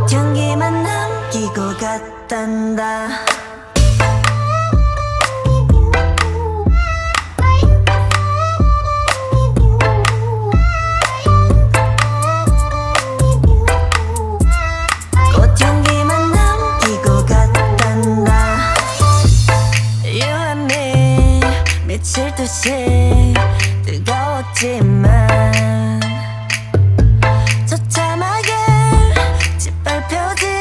꽃향기만 남기고 갔단다. 꽃향기만 남기고 갔단다. You and me 미칠 듯이 뜨거웠지만